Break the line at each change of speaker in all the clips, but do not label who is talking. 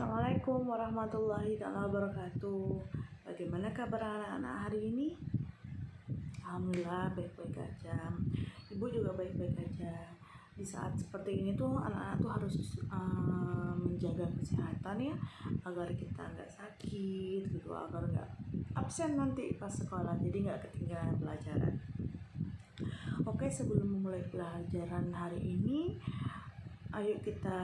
Assalamualaikum warahmatullahi wabarakatuh. Bagaimana kabar anak-anak hari ini? Alhamdulillah baik-baik aja. Ibu juga baik-baik aja. Di saat seperti ini tuh anak-anak tuh harus menjaga kesehatan ya, agar kita nggak sakit gitu, agar nggak absen nanti pas sekolah, jadi nggak ketinggalan pelajaran. Oke, sebelum memulai pelajaran hari ini, ayo kita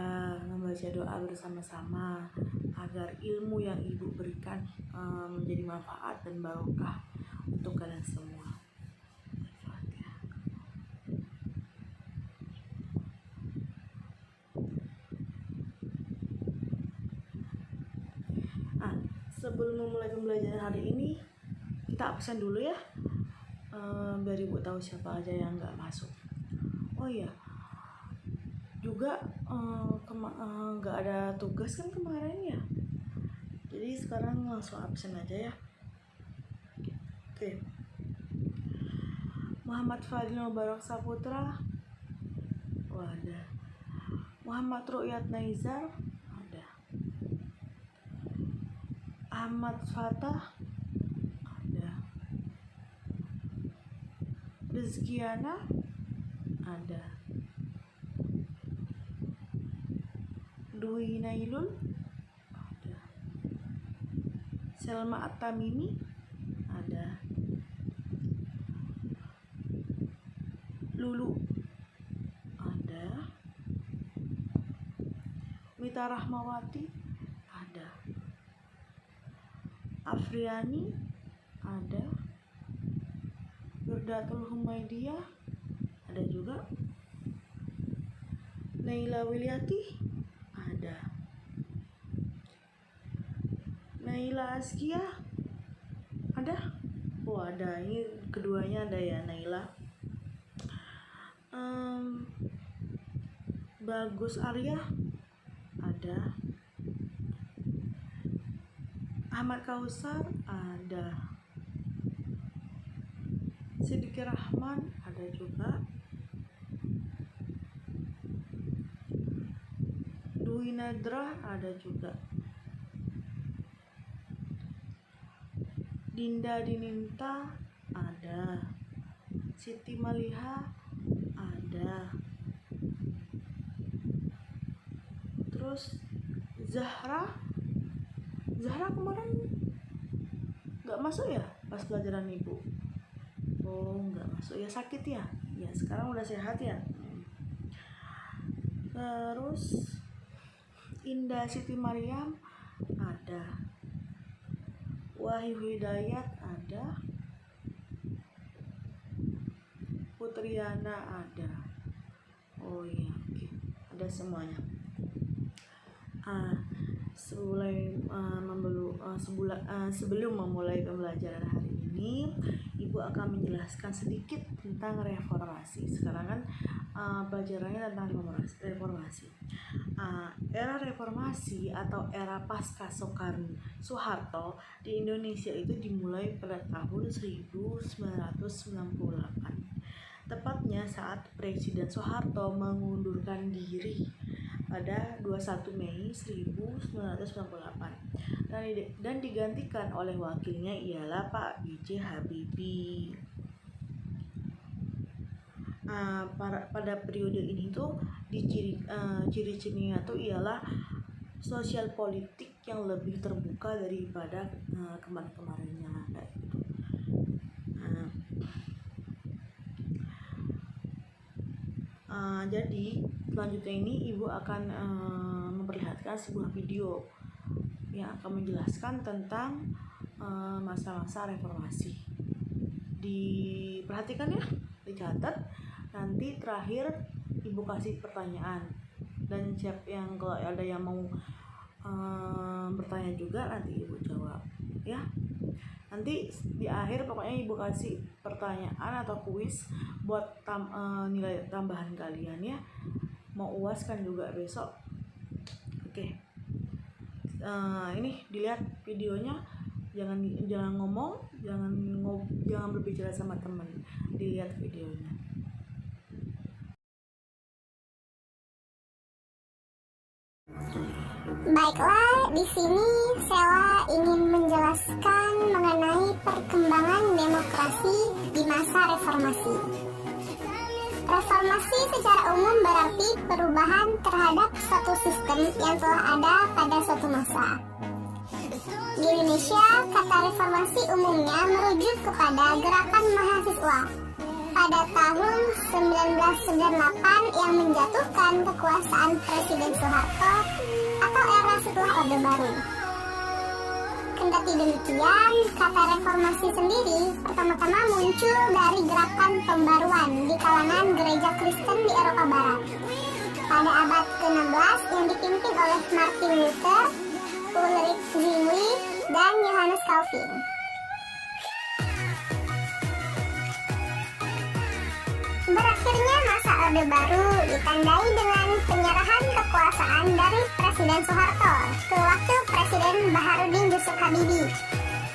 membaca doa bersama-sama agar ilmu yang Ibu berikan menjadi manfaat dan barokah untuk kalian semua. Sebelum memulai pembelajaran hari ini, kita absen dulu ya, biar Ibu tahu siapa aja yang nggak masuk. Oh iya, juga nggak ada tugas kan kemarin ya, jadi sekarang langsung absen aja ya. Oke. Muhammad Fadil Mubarak Saputra, ada. Muhammad Ru'yat Naizar, ada. Ahmad Fatah, ada. Rizkiana, ada. Dwi Nailul, ada. Selma At-Tamimi, ada. Lulu, ada. Mita Rahmawati, ada. Afriani, ada. Wirdatul Humaidiyah, ada juga. Naila Wiliati, ada. Naila Askia, ada. Oh, ada. Ini keduanya ada ya, Naila. Bagus Arya, ada. Ahmad Kausar, ada. Sidiki Rahman, ada juga. Dwi Nadra, ada juga. Dinda Dininta, ada. Siti Maliha, ada. Terus Zahra kemarin nggak masuk ya pas pelajaran Ibu? Oh, nggak masuk ya, sakit ya? Ya, sekarang udah sehat ya. Terus Indah Siti Maryam, ada. Wahyu Hidayat, ada. Putriana, ada. Oh iya, oke. Ada semuanya. Sebelum memulai pembelajaran hari ini, Ibu akan menjelaskan sedikit tentang reformasi. Sekarang kan pelajarannya tentang reformasi. Era reformasi atau era pasca Soeharto di Indonesia itu dimulai pada tahun 1998. Tepatnya saat Presiden Soeharto mengundurkan diri pada 21 Mei 1998 dan digantikan oleh wakilnya ialah Pak B.J. Habibie. Pada periode ini tuh ciri-cirinya tuh ialah sosial politik yang lebih terbuka daripada kemarin-kemarinnya kayak gitu. Jadi selanjutnya ini Ibu akan memperlihatkan sebuah video yang akan menjelaskan tentang masa-masa reformasi. Diperhatikan ya, dicatat. Nanti terakhir Ibu kasih pertanyaan, dan siap yang kalau ada yang mau bertanya juga nanti Ibu jawab ya. Nanti di akhir pokoknya Ibu kasih pertanyaan atau kuis buat nilai tambahan kalian ya. Mau UAS kan juga besok. Oke. Ini dilihat videonya, jangan ngomong, jangan berbicara sama teman. Dilihat videonya.
Baiklah, di sini Sela ingin menjelaskan mengenai perkembangan demokrasi di masa reformasi. Reformasi secara umum berarti perubahan terhadap suatu sistem yang telah ada pada suatu masa. Di Indonesia, kata reformasi umumnya merujuk kepada gerakan mahasiswa pada tahun 1998 yang menjatuhkan kekuasaan Presiden Soeharto atau era setelah Orde Baru. Kendati demikian, kata reformasi sendiri pertama-tama muncul dari gerakan pembaruan di kalangan gereja Kristen di Eropa Barat pada abad ke-16 yang dipimpin oleh Martin Luther, Ulrich Zwingli, dan Johannes Calvin. Berakhirnya masa Orde Baru ditandai dengan penyerahan kekuasaan dari Presiden Soeharto ke Wakil Presiden Baharudin Yusuf Habibie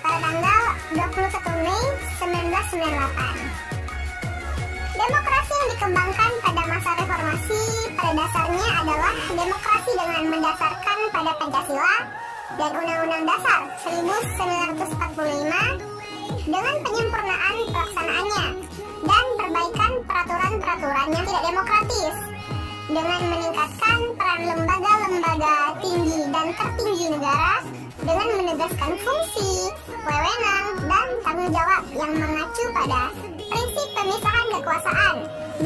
pada tanggal 21 Mei 1998. Demokrasi yang dikembangkan pada masa reformasi pada dasarnya adalah demokrasi dengan mendasarkan pada Pancasila dan Undang-Undang Dasar 1945 dengan penyempurnaan pelaksanaannya dan perbaikan peraturan-peraturan yang tidak demokratis dengan meningkatkan peran lembaga-lembaga tinggi dan tertinggi negara dengan menegaskan fungsi, wewenang, dan tanggung jawab yang mengacu pada prinsip pemisahan kekuasaan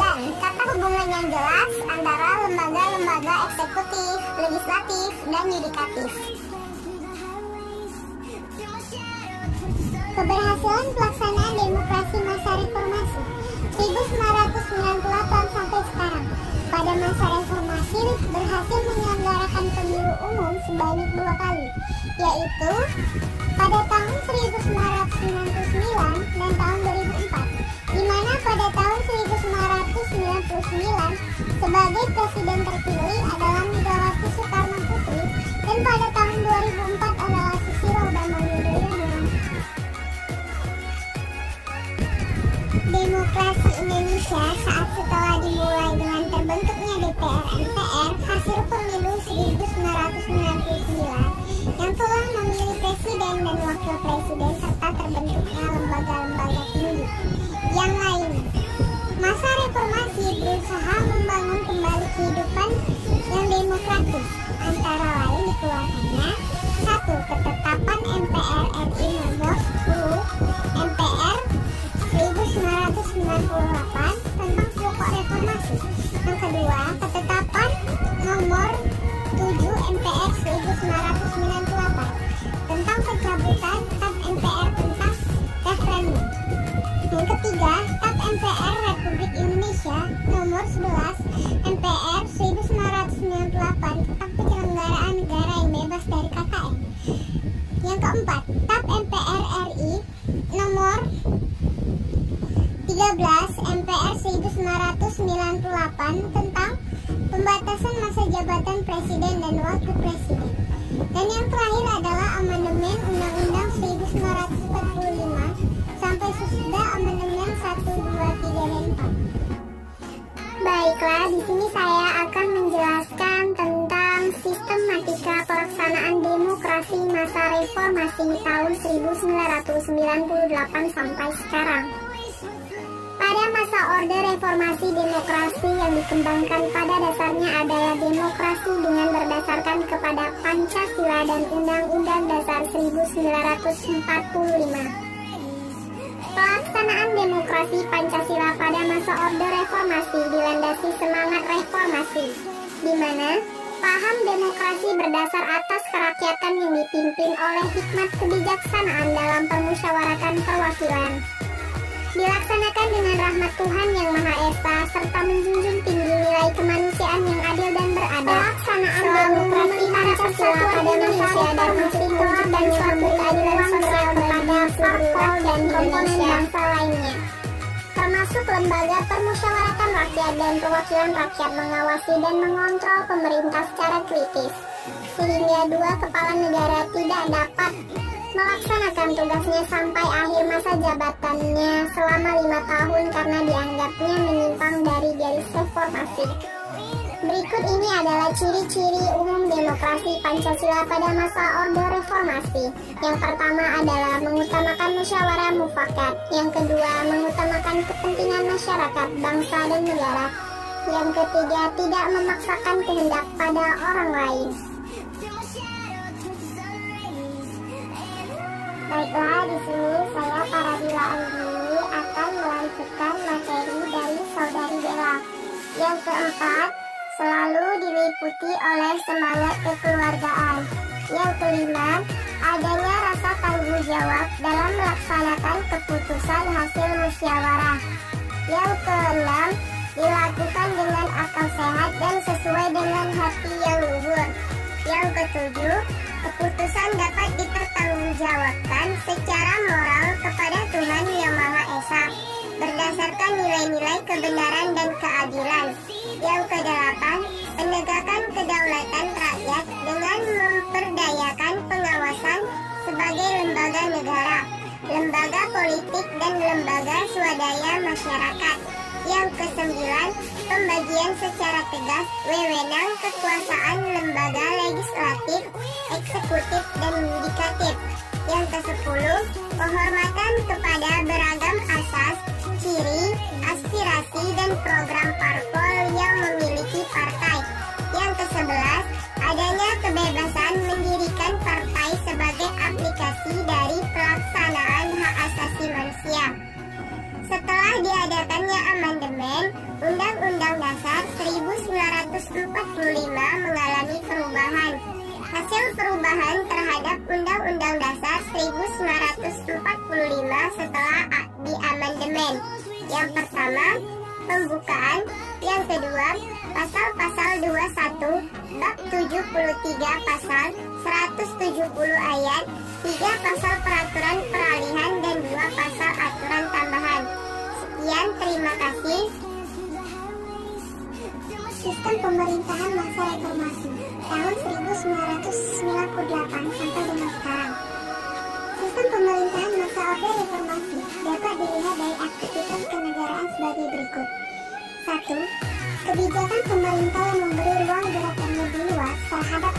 dan tata hubungan yang jelas antara lembaga-lembaga eksekutif, legislatif, dan yudikatif. Keberhasilan pelaksanaan demokrasi masa reformasi 1998 sampai sekarang. Pada masa reformasi berhasil menyelenggarakan pemilu umum sebanyak 2 kali, yaitu pada tahun 1999 dan tahun 2004, di mana pada tahun 1999 sebagai presiden terpilih adalah Megawati Soekarno Putri dan pada tahun 2004 adalah Susilo Bambang Yudhoyono. Demokrasi Indonesia saat setelah dimulai dengan terbentuknya DPR-MPR hasil pemilu 1999 yang telah memilih presiden dan wakil presiden serta terbentuknya lembaga-lembaga tinggi yang lain. Masa reformasi berusaha membangun kembali kehidupan yang demokratis, antara lain dikeluarkannya 1. Ketetapan MPR RI nomor 10 MPR 1998 tentang pokok reformasi. Yang kedua, ketetapan nomor 7 MPR 1998 tentang pencabutan TAP MPR tentang referendum. Yang ketiga, TAP MPR Republik Indonesia nomor 11 MPR 1998 tentang penyelenggaraan negara yang bebas dari KKN. Yang keempat, TAP MPR RI nomor 13 MPR 1998 tentang pembatasan masa jabatan presiden dan wakil presiden. Dan yang terakhir adalah amandemen Undang-Undang 1945 sampai sesudah amandemen 1, 2, 3, dan 4. Baiklah, di sini saya akan menjelaskan tentang sistematika pelaksanaan demokrasi masa reformasi tahun 1998 sampai sekarang. Pada masa Orde Reformasi, demokrasi yang dikembangkan pada dasarnya adalah demokrasi dengan berdasarkan kepada Pancasila dan Undang-Undang Dasar 1945. Pelaksanaan demokrasi Pancasila pada masa Orde Reformasi dilandasi semangat reformasi, di mana paham demokrasi berdasar atas kerakyatan yang dipimpin oleh hikmat kebijaksanaan dalam permusyawaratan perwakilan. Dilaksanakan dengan rahmat Tuhan Yang Maha Esa serta menjunjung tinggi nilai kemanusiaan yang adil dan beradab. Pelaksanaan demokrasi Pancasila pada manusia dan mencintai dan suatu keadilan sosial kepada parpol dan komponen bangsa lainnya, termasuk lembaga permusyawaratan rakyat dan perwakilan rakyat mengawasi dan mengontrol pemerintah secara kritis, sehingga dua kepala negara tidak dapat melaksanakan tugasnya sampai akhir masa jabatannya selama 5 tahun karena dianggapnya menyimpang dari garis reformasi. Berikut ini adalah ciri-ciri umum demokrasi Pancasila pada masa Orde Reformasi. Yang pertama adalah mengutamakan musyawarah mufakat. Yang kedua, mengutamakan kepentingan masyarakat, bangsa, dan negara. Yang ketiga, tidak memaksakan kehendak pada orang lain. Baiklah, di sini saya Paradila Anggini akan melanjutkan materi dari Saudari Bella. Yang keempat, selalu diliputi oleh semangat kekeluargaan. Yang kelima, adanya rasa tanggung jawab dalam melaksanakan keputusan hasil musyawarah. Yang keenam, dilakukan dengan akal sehat dan sesuai dengan hati yang luhur. Yang ketujuh, keputusan dapat dipertanggungjawabkan secara moral kepada Tuhan Yang Maha Esa berdasarkan nilai-nilai kebenaran dan keadilan. Yang kedelapan, penegakan kedaulatan rakyat dengan memperdayakan pengawasan sebagai lembaga negara, lembaga politik, dan lembaga swadaya masyarakat. Yang kesembilan, pembagian secara tegas wewenang kekuasaan lembaga legislatif, eksekutif, dan yudikatif. Yang kesepuluh, penghormatan kepada beragam asas, ciri, aspirasi, dan program parpol yang memiliki partai. Yang kesebelas, adanya kebebasan mendirikan partai sebagai aplikasi dari pelaksanaan hak asasi manusia. Setelah diadakannya amandemen, Undang-Undang Dasar 1945 mengalami perubahan. Hasil perubahan terhadap Undang-Undang Dasar 1945 setelah diamandemen. Yang pertama, pembukaan. Yang kedua, pasal-pasal 21, bab 73 pasal 170 ayat, 3 pasal peraturan peralihan, dan 2 pasal aturan tambahan. Sekian, terima kasih. Sistem pemerintahan masa reformasi tahun 1998 sampai dengan sekarang. Sistem pemerintahan masa Orde Reformasi dapat dilihat dari aktivitas kenegaraan sebagai berikut. 1. Kebijakan pemerintah yang memberi ruang gerak yang lebih luas terhadap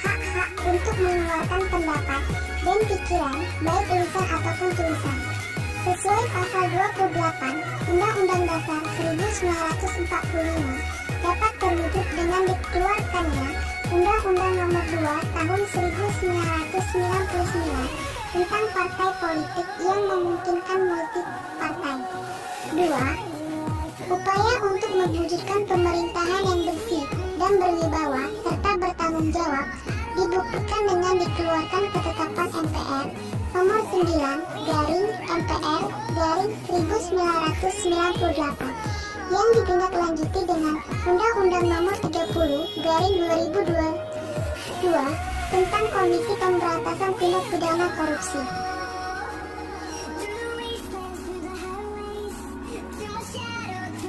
hak-hak untuk mengeluarkan pendapat dan pikiran, baik lisan ataupun tulisan. Sesuai pasal 28 Undang-Undang Dasar 1945 dapat terwujud dengan dikeluarkannya Undang-Undang Nomor 2 Tahun 1999 tentang partai politik yang memungkinkan multi partai. 2. Upaya untuk mewujudkan pemerintahan yang bersih dan berwibawa serta bertanggung jawab dibuktikan dengan dikeluarkan ketetapan MPR Nomor 9/MPR/1998 yang ditindaklanjuti dengan Undang-Undang Nomor 30/2002 tentang Komisi Pemberantasan Tindak Pidana Korupsi.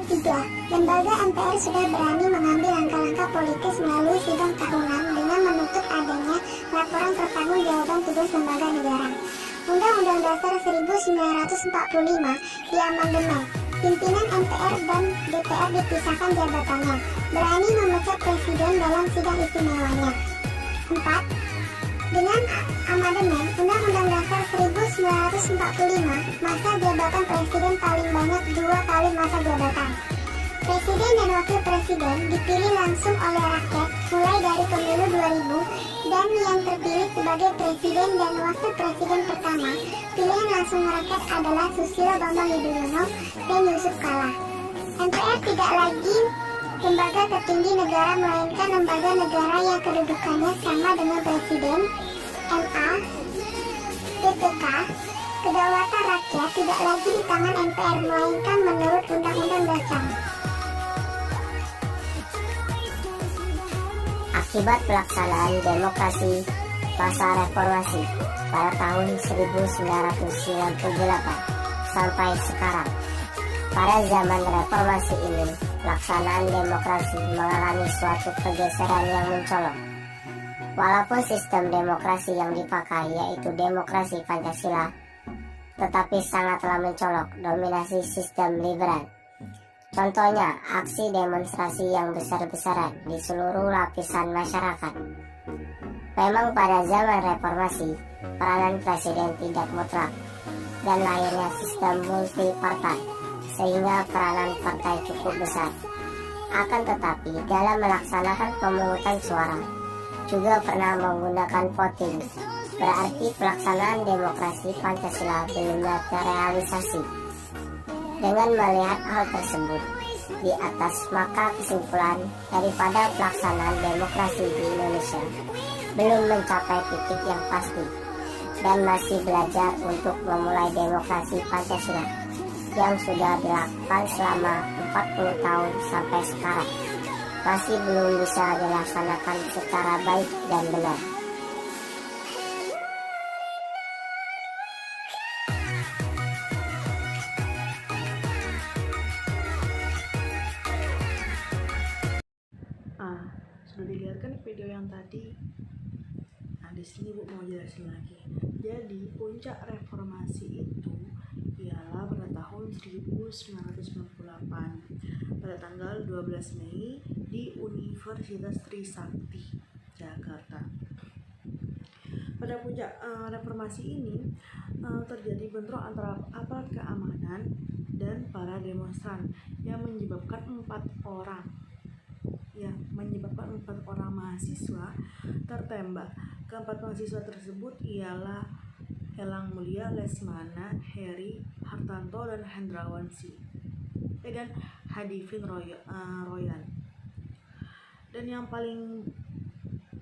3. Lembaga MPR sudah berani mengambil langkah-langkah politis melalui sidang tahunan dengan menuntut adanya laporan pertanggungjawaban tugas lembaga negara. Undang-Undang Dasar 1945 diamandemen. Pimpinan MPR dan DPR dipisahkan jabatannya. Berani memecat presiden dalam sidang istimewanya. 4. Dengan amandemen Undang-Undang Dasar 1945, masa jabatan presiden paling banyak 2 kali masa jabatan. Presiden dan wakil presiden dipilih langsung oleh rakyat mulai dari pemilu 2000 dan yang terpilih sebagai presiden dan wakil presiden pertama pilihan langsung rakyat adalah Susilo Bambang Yudhoyono dan Yusuf Kala. MPR tidak lagi lembaga tertinggi negara melainkan lembaga negara yang kedudukannya sama dengan presiden, MA, PPK. Kedaulatan rakyat tidak lagi di tangan MPR melainkan menurut Undang-Undang Dasar.
Akibat pelaksanaan demokrasi masa reformasi pada tahun 1998 sampai sekarang, pada zaman reformasi ini, pelaksanaan demokrasi mengalami suatu pergeseran yang mencolok. Walaupun sistem demokrasi yang dipakai yaitu demokrasi Pancasila, tetapi sangatlah mencolok dominasi sistem liberal. Contohnya, aksi demonstrasi yang besar-besaran di seluruh lapisan masyarakat. Memang pada zaman reformasi, peranan presiden tidak mutlak dan lahirnya sistem multi-partai, sehingga peranan partai cukup besar. Akan tetapi, dalam melaksanakan pemungutan suara, juga pernah menggunakan voting. Berarti pelaksanaan demokrasi Pancasila belum terrealisasi. Dengan melihat hal tersebut di atas, maka kesimpulan daripada pelaksanaan demokrasi di Indonesia belum mencapai titik yang pasti dan masih belajar untuk memulai demokrasi Pancasila yang sudah dilakukan selama 40 tahun sampai sekarang masih belum bisa dilaksanakan secara baik dan benar.
Sudah dilihat kan video yang tadi? Nah, di sini Bu mau jelasin lagi. Jadi puncak reformasi itu ialah pada tahun 1998 pada tanggal 12 Mei di Universitas Trisakti, Jakarta. Pada puncak reformasi ini terjadi bentrok antara aparat keamanan dan para demonstran yang menyebabkan empat orang mahasiswa tertembak. Keempat mahasiswa tersebut ialah Elang Mulia, Lesmana, Heri Hartanto, dan Hendrawansi dan Hadifin Royan. Dan yang paling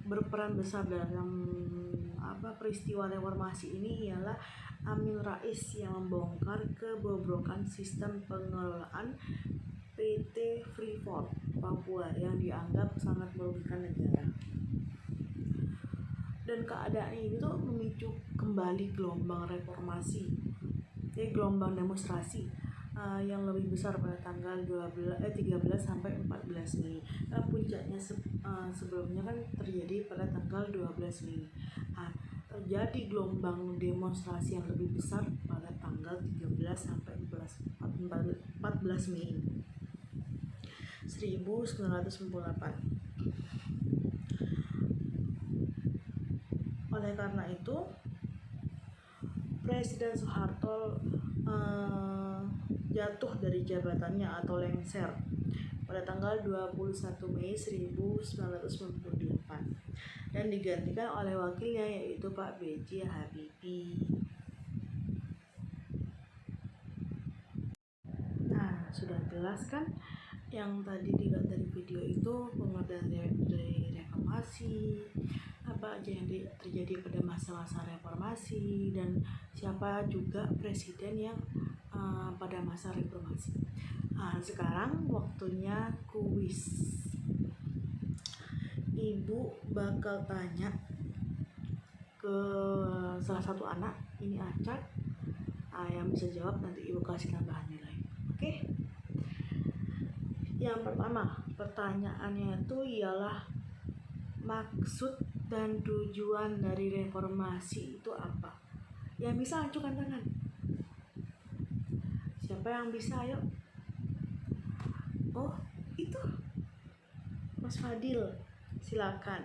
berperan besar dalam peristiwa reformasi ini ialah Amin Rais yang membongkar kebobrokan sistem pengelolaan PT Freeport Papua yang dianggap sangat merugikan negara. Dan keadaan ini tuh memicu kembali gelombang reformasi, gelombang demonstrasi yang lebih besar pada tanggal 13 sampai 14 Mei. Puncaknya sebelumnya kan terjadi pada tanggal 12 Mei. Terjadi gelombang demonstrasi yang lebih besar pada tanggal 13 sampai 14 Mei 1998. Oleh karena itu, Presiden Soeharto jatuh dari jabatannya atau lengser pada tanggal 21 Mei 1998 dan digantikan oleh wakilnya yaitu Pak B.J. Habibie. Nah, sudah jelas kan yang tadi dilihat dari video itu pengertian dari reformasi, apa aja yang terjadi pada masa-masa reformasi, dan siapa juga presiden yang pada masa reformasi. Sekarang waktunya kuis. Ibu bakal tanya ke salah satu anak, ini acak, yang bisa jawab nanti ibu kasih tambahan nilai. Oke? Yang pertama, pertanyaannya itu ialah maksud dan tujuan dari reformasi itu apa? Yang bisa acukan tangan. Siapa yang bisa? Ayo. Oh, itu Mas Fadil, silakan.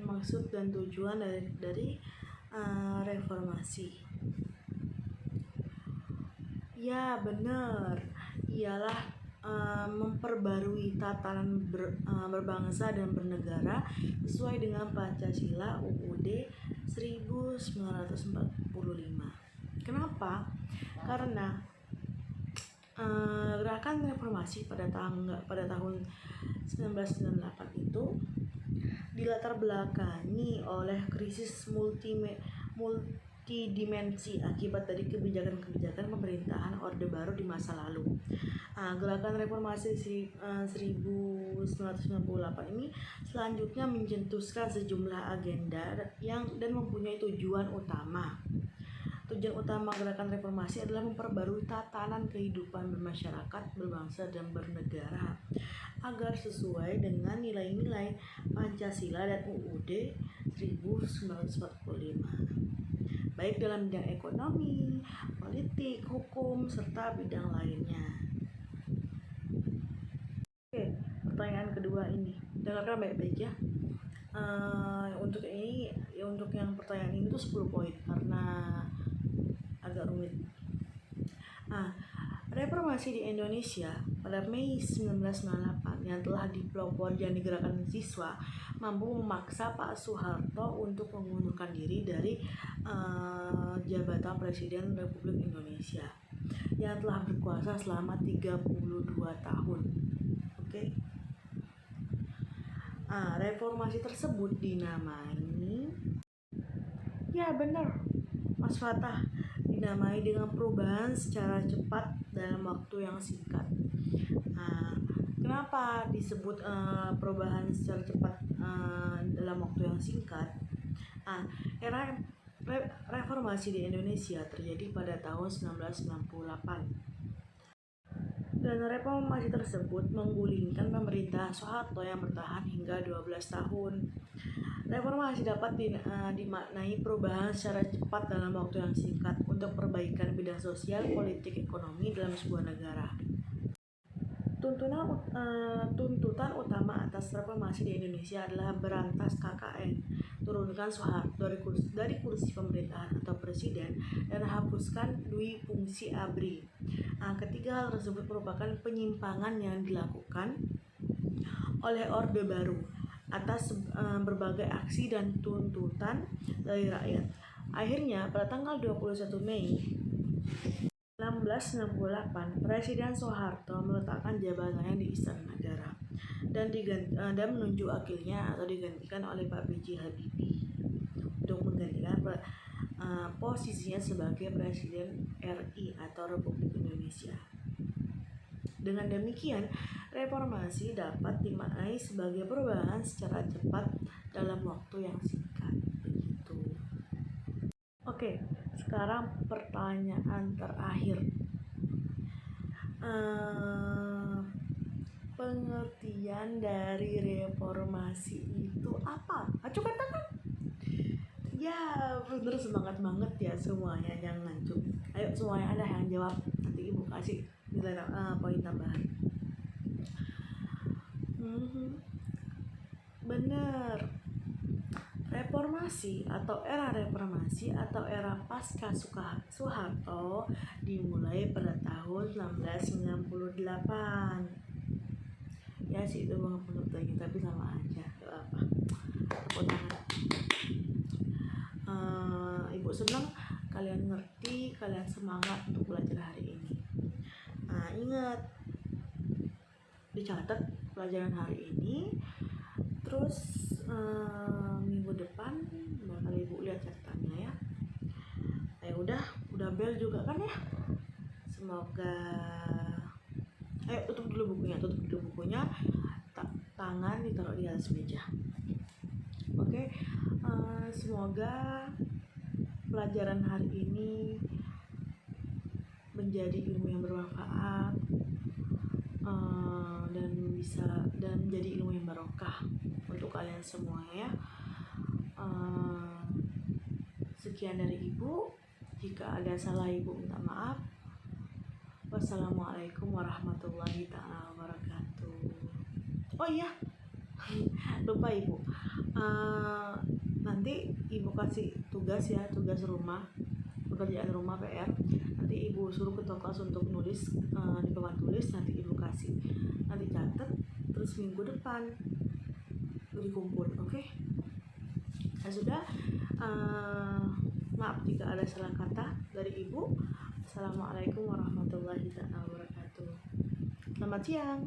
Maksud dan tujuan dari reformasi. Ya, benar. Ialah memperbarui tatanan berbangsa dan bernegara sesuai dengan Pancasila UUD 1945. Kenapa? Karena gerakan reformasi pada tahun 1998 itu dilatar belakangi oleh krisis multidimensi akibat dari kebijakan-kebijakan pemerintahan Orde Baru di masa lalu. Gerakan reformasi 1998 ini selanjutnya mencetuskan sejumlah agenda dan mempunyai tujuan utama. Tujuan utama gerakan reformasi adalah memperbarui tatanan kehidupan bermasyarakat, berbangsa, dan bernegara agar sesuai dengan nilai-nilai Pancasila dan UUD 1945. baik dalam bidang ekonomi, politik, hukum, serta bidang lainnya. Oke, pertanyaan kedua ini, dengarkan baik-baik ya. Untuk yang pertanyaan ini tuh 10 poin karena agak rumit. Reformasi di Indonesia pada Mei 1998 yang telah dipelopor jadi gerakan siswa mampu memaksa Pak Soeharto untuk mengundurkan diri dari jabatan Presiden Republik Indonesia yang telah berkuasa selama 32 tahun. Oke. Reformasi tersebut dinamai, ya benar Mas Fatah, dinamai dengan perubahan secara cepat dalam waktu yang singkat. Kenapa disebut perubahan secara cepat dalam waktu yang singkat? Era reformasi di Indonesia terjadi pada tahun 1998. Dan reformasi tersebut menggulingkan pemerintah Soeharto yang bertahan hingga 12 tahun. Reformasi dapat dimaknai perubahan secara cepat dalam waktu yang singkat untuk perbaikan bidang sosial, politik, ekonomi dalam sebuah negara. Tuntutan utama atas reformasi di Indonesia adalah berantas KKN, turunkan Soeharto dari kursi pemerintahan atau presiden, dan hapuskan dui fungsi ABRI. Ketiga hal tersebut merupakan penyimpangan yang dilakukan oleh Orde Baru atas berbagai aksi dan tuntutan dari rakyat. Akhirnya pada tanggal 21 Mei 1968, Presiden Soeharto meletakkan jabatannya di Istana Negara dan menunjuk wakilnya atau digantikan oleh Pak B.J. Habibie untuk menggantikan posisinya sebagai Presiden RI atau Republik Indonesia. Dengan demikian, reformasi dapat dimaknai sebagai perubahan secara cepat dalam waktu yang singkat. Begitu. Oke, sekarang pertanyaan terakhir. Pengertian dari reformasi itu apa? Acu katakan. Ya, bener, semangat banget ya semuanya, jangan ngantuk. Ayo semuanya ada yang jawab, nanti ibu kasih nilai poin tambahan. Bener. Reformasi atau era reformasi atau era pasca Soeharto dimulai pada tahun 1998. Ya sih itu banget pengertiannya, tapi sama aja, gak apa. Tepuk tangan. Ibu senang kalian ngerti, kalian semangat untuk belajar hari ini. Ingat, dicatat pelajaran hari ini. Terus minggu depan bakal ibu lihat catatannya ya. Udah bel juga kan ya. Semoga tutup dulu bukunya. Tangan ditaruh di atas meja. Oke. Semoga pelajaran hari ini menjadi ilmu yang bermanfaat dan menjadi ilmu yang barokah untuk kalian semua ya. Sekian dari ibu. Jika ada salah ibu minta maaf. Wassalamualaikum warahmatullahi wabarakatuh. Oh iya, lupa ibu. Nanti ibu kasih tugas ya, tugas rumah, pekerjaan rumah PR. Nanti ibu suruh ketua kelas untuk nulis di papan tulis. Nanti ibu kasih, nanti catat. Terus minggu depan dikumpul, oke? Nah, sudah. Maaf jika ada salah kata dari ibu. Assalamualaikum warahmatullahi wabarakatuh. Selamat siang.